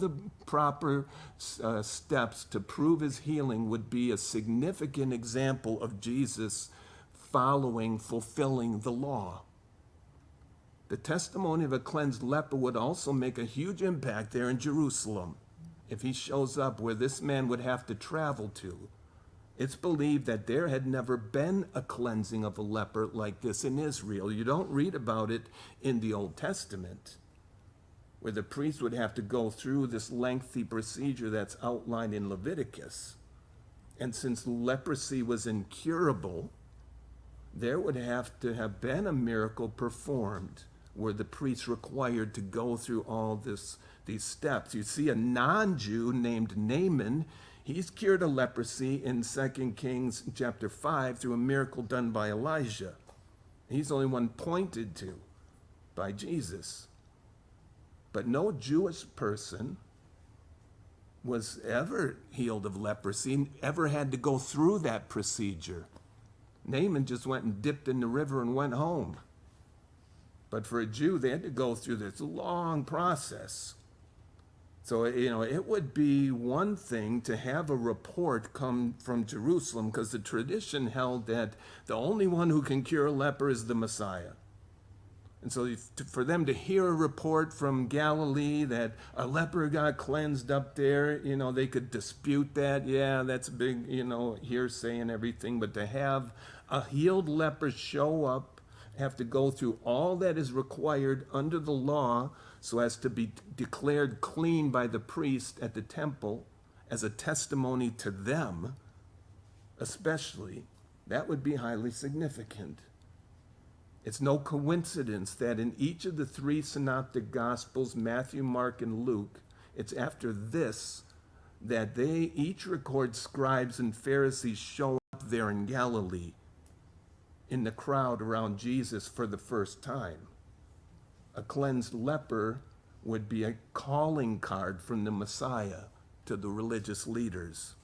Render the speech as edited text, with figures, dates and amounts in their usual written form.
the proper steps to prove his healing would be a significant example of Jesus fulfilling the law. The testimony of a cleansed leper would also make a huge impact there in Jerusalem if he shows up where this man would have to travel to. It's believed that there had never been a cleansing of a leper like this in Israel. You don't read about it in the Old Testament, where the priest would have to go through this lengthy procedure that's outlined in Leviticus. And since leprosy was incurable, there would have to have been a miracle performed where the priest required to go through all these steps. You see a non-Jew named Naaman. He's cured of leprosy in 2 Kings chapter 5 through a miracle done by Elijah. He's the only one pointed to by Jesus. But no Jewish person was ever healed of leprosy, ever had to go through that procedure. Naaman just went and dipped in the river and went home. But for a Jew, they had to go through this long process. So, it would be one thing to have a report come from Jerusalem, because the tradition held that the only one who can cure a leper is the Messiah. And so for them to hear a report from Galilee that a leper got cleansed up there, they could dispute that. Yeah, that's big, hearsay and everything. But to have a healed leper show up, have to go through all that is required under the law so as to be declared clean by the priest at the temple as a testimony to them, especially, that would be highly significant. It's no coincidence that in each of the three synoptic gospels, Matthew, Mark, and Luke, it's after this that they each record scribes and Pharisees show up there in Galilee in the crowd around Jesus for the first time. A cleansed leper would be a calling card from the Messiah to the religious leaders.